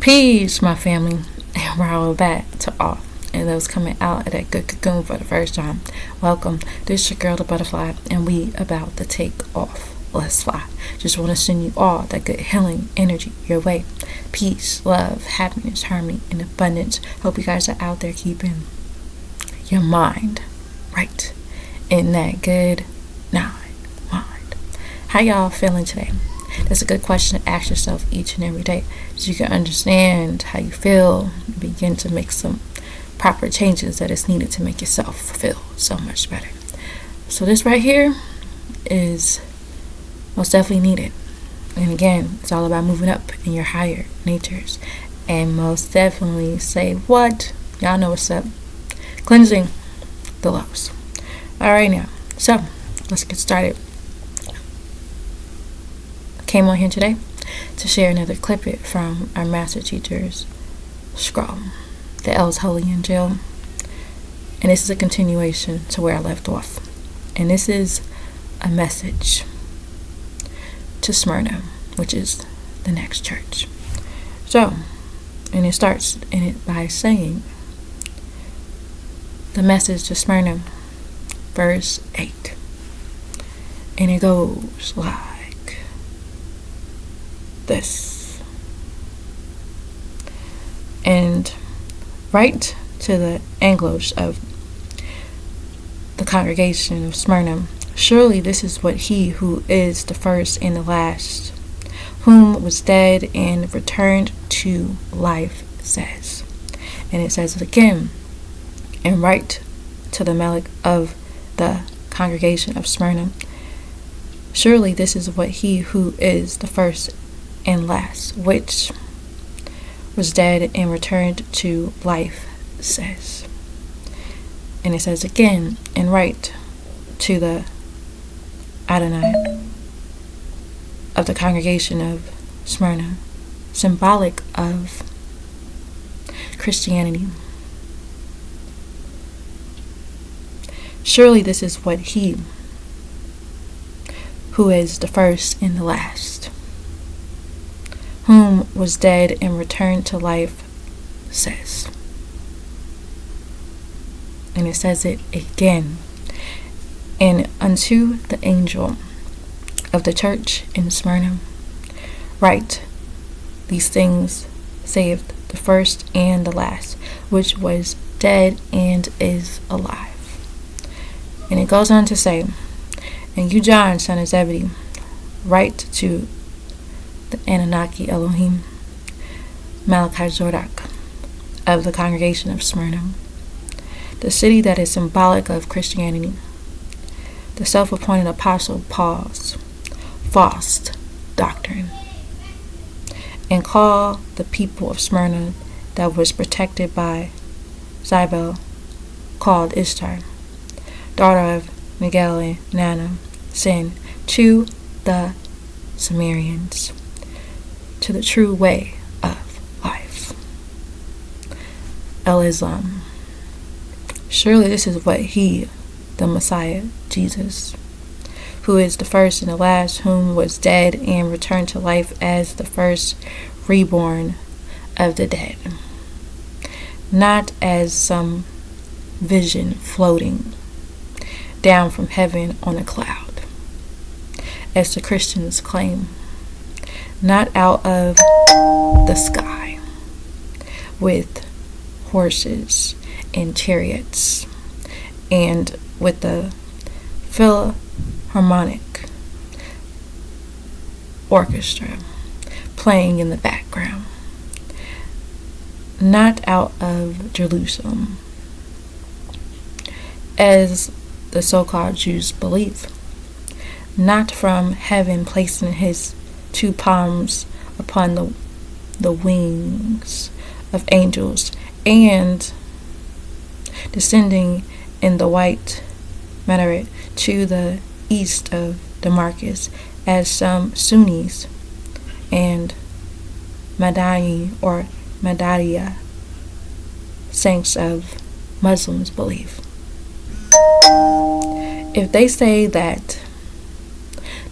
Peace, my family, and we're all back to all. And those coming out of that good cocoon for the first time, welcome. This is your girl, the butterfly, and we about to take off. Let's fly. Just want to send you all that good healing energy your way. Peace, love, happiness, harmony, and abundance. Hope you guys are out there keeping your mind right in that good mind. How y'all feeling today? That's a good question to ask yourself each and every day, so you can understand how you feel and begin to make some proper changes that is needed to make yourself feel so much better. So this right here is most definitely needed. And again, it's all about moving up in your higher natures. And most definitely say what? Y'all know what's up. Cleansing the lows. Alright now. So let's get started. Came on here today to share another clip from our master teacher's scroll, the L's Holy Injiyl. And this is a continuation to where I left off. And this is a message to Smyrna, which is the next church. So, and it starts in it by saying, the message to Smyrna, verse 8. And it goes like this. And write to the Anglos of the congregation of Smyrna, surely this is what he who is the first and the last, whom was dead and returned to life, says. And it says it again. And write to the Malachi of the congregation of Smyrna, surely this is what he who is the first and last, which was dead and returned to life, says. And it says again, and write to the Adonai of the congregation of Smyrna, symbolic of Christianity. Surely this is what he who is the first and the last, whom was dead and returned to life, says. And it says it again. And unto the angel of the church in Smyrna, write these things, saith the first and the last, which was dead and is alive. And it goes on to say, and you, John, son of Zebedee, write to the Anunnaki Elohim, Malachi Zordak, of the congregation of Smyrna, the city that is symbolic of Christianity, the self-appointed apostle Paul's false doctrine, and call the people of Smyrna that was protected by Cybele, called Ishtar, daughter of Miguel and Nana, saying, to the Sumerians, to the true way of life. El-Islam. Surely this is what he, the Messiah, Jesus, who is the first and the last, whom was dead and returned to life as the first reborn of the dead, not as some vision floating down from heaven on a cloud, as the Christians claim, not out of the sky with horses and chariots and with the philharmonic orchestra playing in the background, not out of Jerusalem, as the so-called Jews believe, not from heaven placing his two palms upon the wings of angels and descending in the white minaret to the east of Damascus, as some Sunnis and Madani or Madaniya saints of Muslims believe. If they say that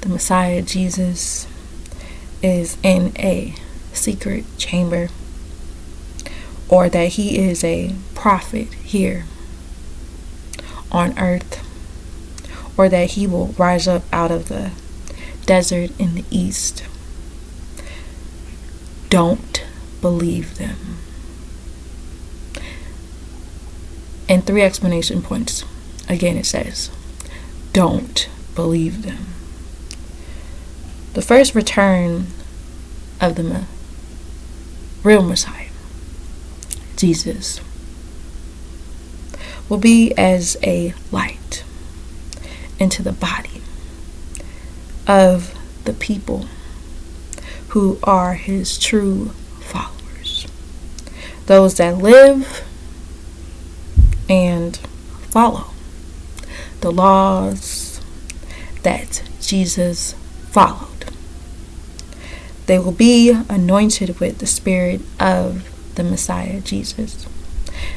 the Messiah Jesus is in a secret chamber or that he is a prophet here on earth, or that he will rise up out of the desert in the east. Don't believe them. And 3 explanation points. Again, it says, don't believe them. The first return of the real Messiah, Jesus, will be as a light into the body of the people who are his true followers. Those that live and follow the laws that Jesus followed. They will be anointed with the Spirit of the Messiah, Jesus.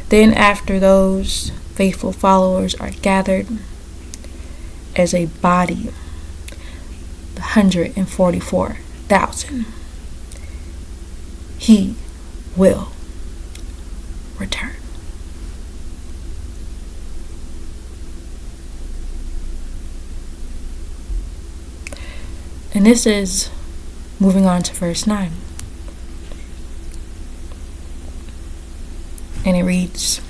Then after those faithful followers are gathered as a body, the 144,000, he will return. And this is moving on to verse 9. And it reads,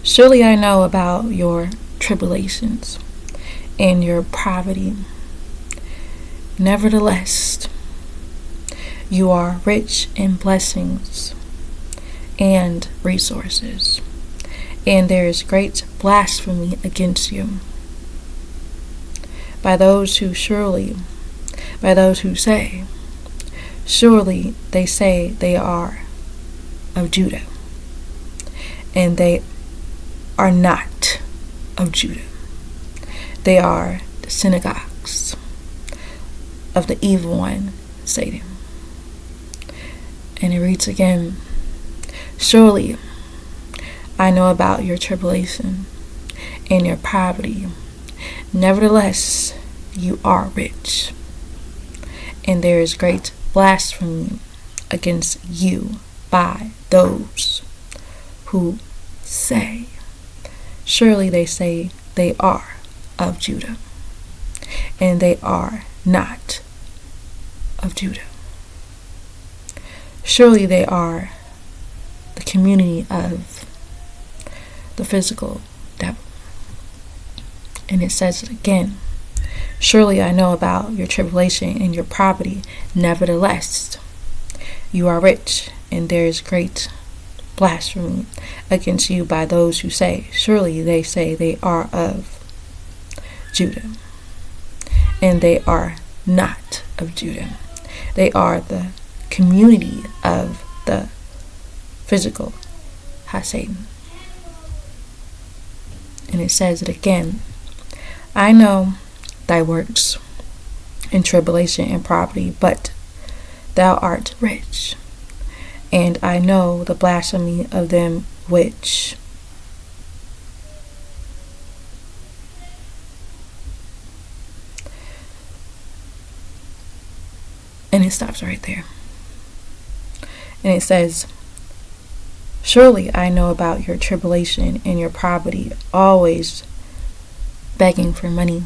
surely I know about your tribulations and your poverty. Nevertheless, you are rich in blessings and resources, and there is great blasphemy against you by those who say, surely they say they are of Judah, and they are not of Judah. They are the synagogues of the evil one, Satan. And it reads again, surely I know about your tribulation and your poverty. Nevertheless, you are rich, and there is great blasphemy against you by those who say, surely they say they are of Judah, and they are not of Judah. Surely they are the community of the physical devil. And it says it again, surely I know about your tribulation and your poverty. Nevertheless, you are rich, and there is great blasphemy against you by those who say, surely they say they are of Judah, and they are not of Judah. They are the community of the physical Satan. And it says it again, I know thy works in tribulation and poverty, but thou art rich. And I know the blasphemy of them which and it stops right there. And it says, surely I know about your tribulation and your poverty, always begging for money.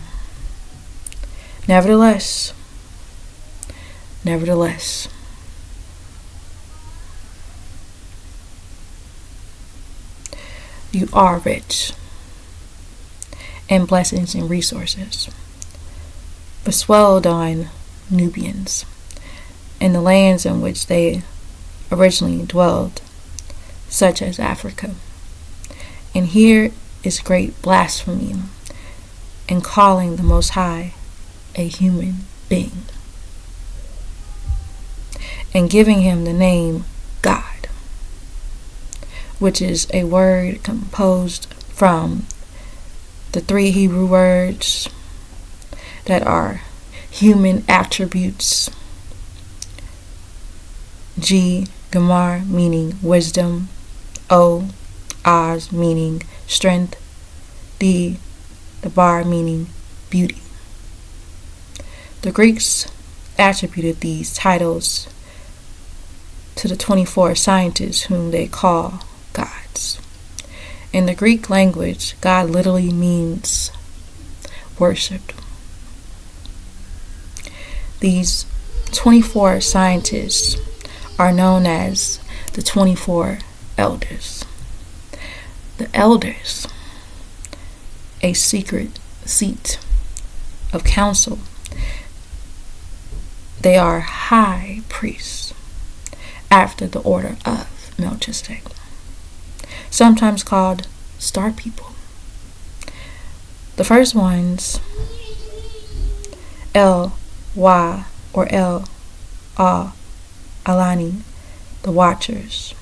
Nevertheless, you are rich in blessings and resources, beswelled on Nubians in the lands in which they originally dwelled, such as Africa. And here is great blasphemy in calling the Most High a human being, and giving him the name God, which is a word composed from the 3 Hebrew words that are human attributes. G, Gamar, meaning wisdom. O, Oz, meaning strength. D, the bar, meaning beauty. The Greeks attributed these titles to the 24 scientists whom they call gods. In the Greek language, God literally means worshipped. These 24 scientists are known as the 24 elders. The elders, a secret seat of council. They are high priests after the order of Melchizedek, sometimes called star people. The first ones, El Wa or El Alani, the Watchers.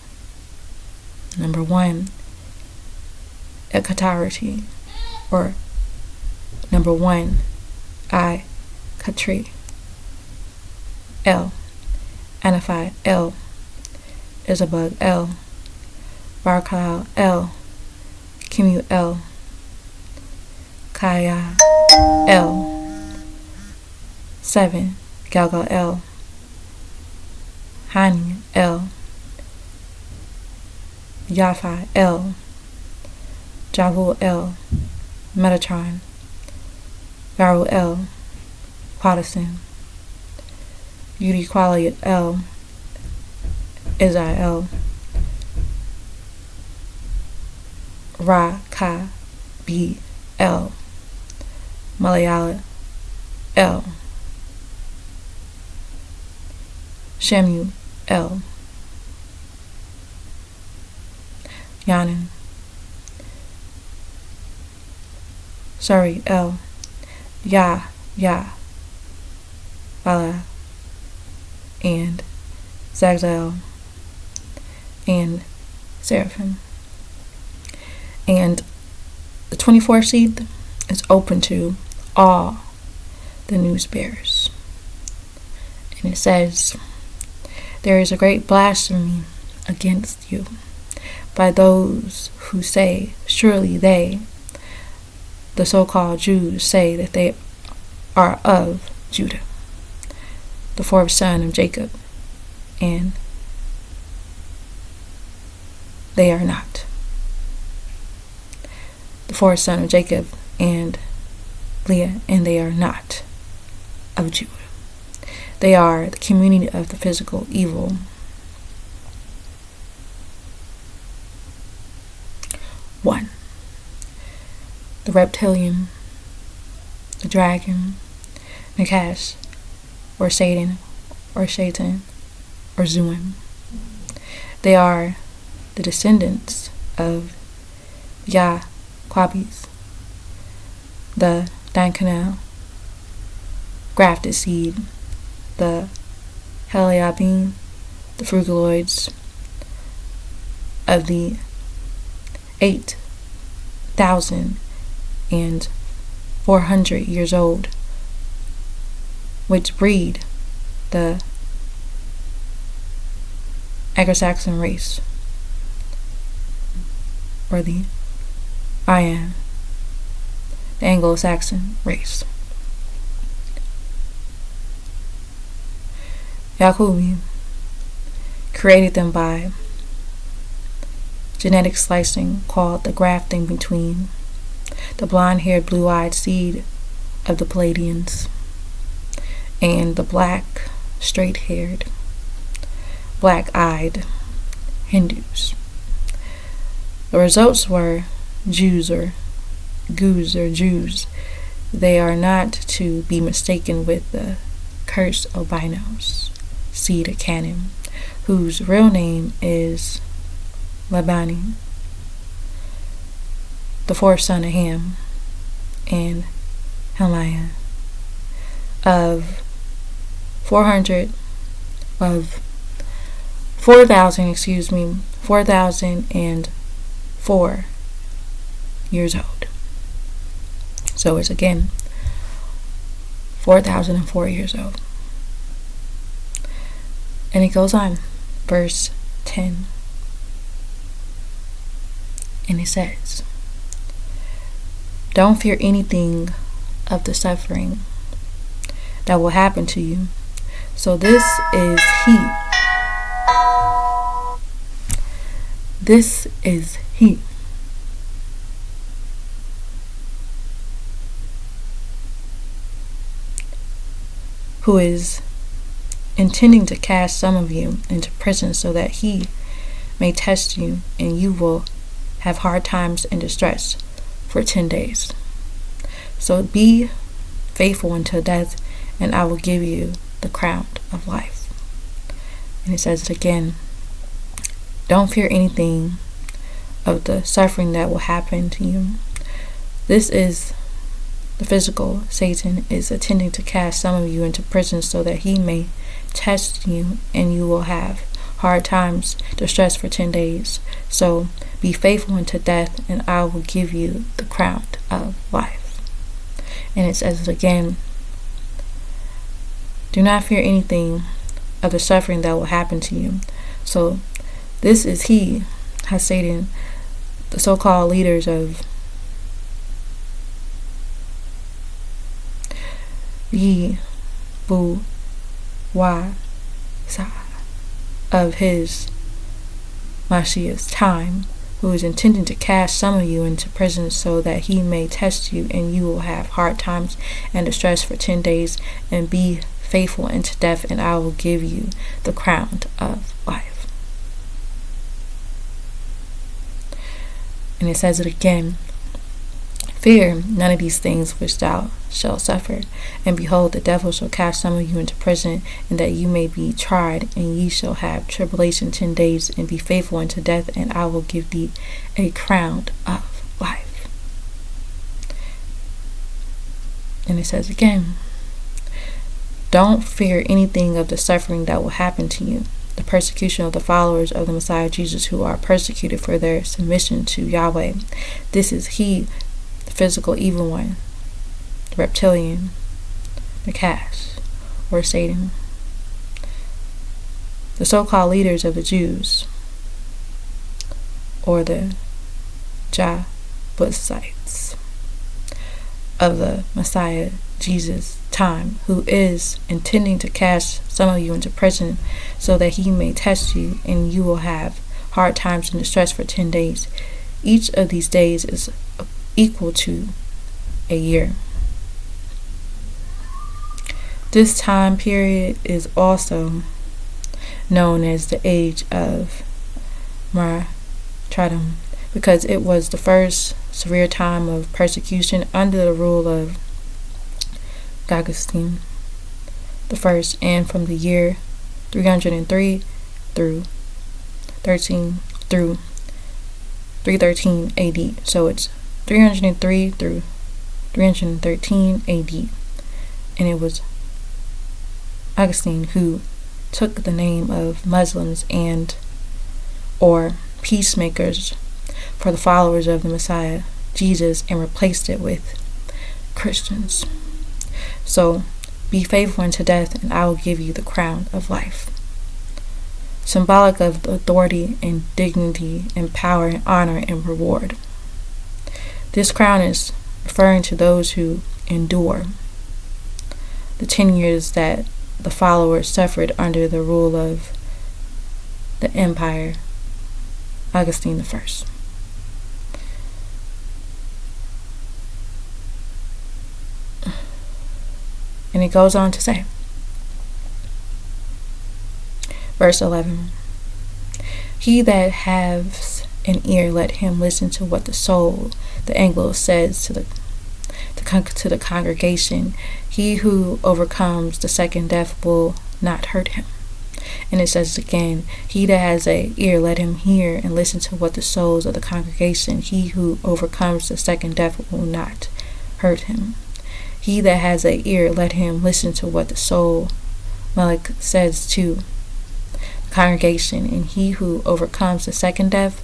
Number 1, Ekatarati, or number 1, I Katri. El Anaphi, El Isabug, El Barkal, El Kimu, El Kaya, El 7, Galgal, El Hani, El Yafi, El Javu, El Metatron, Garu, El Quadison, Yudi Quali, El Israel, Ra Ka B, El Malayala, El Shemu, El Yanin, sorry, El Ya Bala, and Zagzael, and Seraphim. And the 24th seed is open to all the news bearers. And it says, there is a great blasphemy against you by those who say, surely they, the so-called Jews, say that they are of Judah, the fourth son of Jacob, and they are not. The fourth son of Jacob and Leah, and they are not of Judah. They are the community of the physical evil. One, the reptilian, the dragon, Nakash, or Satan, or Shaitan, or Zuim. They are the descendants of Yah Quabis, the Dankanel, grafted seed, the Heliabim, the Frugaloids of the 8,400 years old, which breed the Anglo-Saxon race, or the Anglo-Saxon race. Yaqubi created them by genetic slicing, called the grafting between the blonde-haired, blue-eyed seed of the Palladians and the black, straight-haired, black-eyed Hindus. The results were Jews or Jews or Jews. They are not to be mistaken with the cursed albinos, seed of Canaan, whose real name is Labani, the fourth son of Ham and Heliah, of 4,004 years old. So it's again 4,004 years old. And it goes on, verse 10. And it says, don't fear anything of the suffering that will happen to you. So this is he This is he who is intending to cast some of you into prison so that he may test you, and you will have hard times and distress for 10 days. So be faithful until death, and I will give you the crown of life. And it says it again, don't fear anything of the suffering that will happen to you. This is the physical. Satan is intending to cast some of you into prison so that he may test you, and you will have hard times, distress for 10 days. So be faithful unto death, and I will give you the crown of life. And it says it again, do not fear anything of the suffering that will happen to you. So this is he, has Satan, the so-called leaders of Yi Bu Wa Sa of his Mashiach's time, who is intending to cast some of you into prison so that he may test you, and you will have hard times and distress for 10 days, and be faithful unto death, and I will give you the crown of life. And it says it again, fear none of these things which thou shalt suffer. And behold, the devil shall cast some of you into prison, and that you may be tried, and ye shall have tribulation 10 days, and be faithful unto death, and I will give thee a crown of life. And it says again, don't fear anything of the suffering that will happen to you. The persecution of the followers of the Messiah Jesus, who are persecuted for their submission to Yahweh. This is he, the physical evil one, the reptilian, the Cash, or Satan. The so-called leaders of the Jews, or the Jebusites of the Messiah Jesus' time, who is intending to cast some of you into prison so that he may test you, and you will have hard times and distress for 10 days. Each of these days is equal to a year. This time period is also known as the age of martyrdom, because it was the first severe time of persecution under the rule of Augustine the first, and from the year 303 through 313 AD. So it's 303 through 313 AD, and it was Augustine who took the name of Muslims and or peacemakers for the followers of the Messiah Jesus, and replaced it with Christians. So be faithful unto death, and I will give you the crown of life. Symbolic of authority and dignity and power and honor and reward. This crown is referring to those who endure the 10 years that the followers suffered under the rule of the empire, Augustine the First. And it goes on to say, verse 11, he that has an ear, let him listen to what the soul, the angel, says to the congregation. He who overcomes the second death will not hurt him. And it says again, he that has an ear, let him hear and listen to what the souls of the congregation. He who overcomes the second death will not hurt him. He that has an ear, let him listen to what the soul, Malachi, says to the congregation, and he who overcomes the second death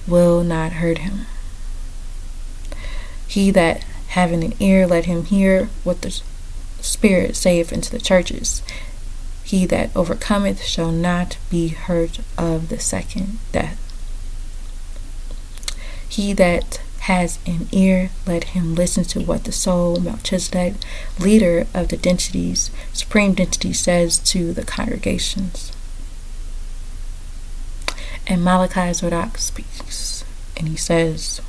will not hurt him. He that having an ear, let him hear what the Spirit saith unto the churches. He that overcometh shall not be hurt of the second death. He that has an ear, let him listen to what the soul, Melchizedek, leader of the densities, supreme density, says to the congregations. And Malachi Zodak speaks, and he says,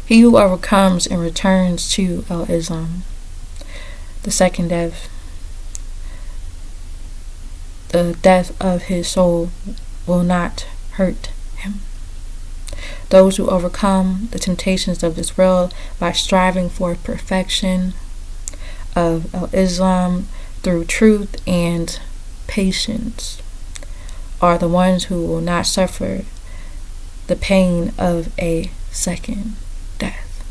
"He who overcomes and returns to Islam, the second death, the death of his soul, will not hurt him. Those who overcome the temptations of this world by striving for perfection of Islam through truth and patience are the ones who will not suffer the pain of a second death."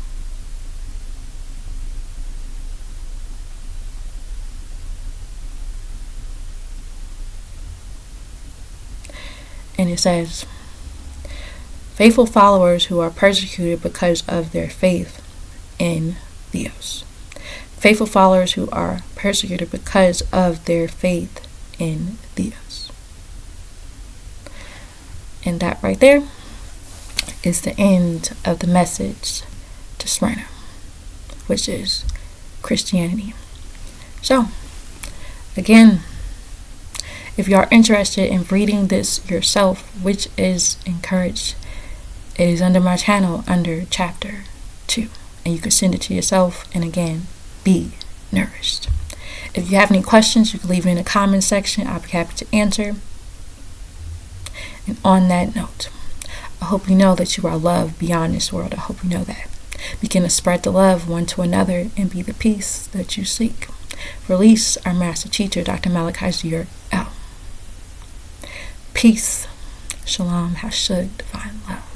And it says, "Faithful followers who are persecuted because of their faith in Theos." Faithful followers who are persecuted because of their faith in Theos. And that right there is the end of the message to Smyrna, which is Christianity. So, again, if you are interested in reading this yourself, which is encouraged, it is under my channel under chapter 2. And you can send it to yourself and again, be nourished. If you have any questions, you can leave it in the comment section. I'll be happy to answer. And on that note, I hope you know that you are loved beyond this world. I hope you know that. Begin to spread the love one to another and be the peace that you seek. Release our master teacher, Dr. Malachi Injiyl. Peace. Shalom. Hashud. Divine love.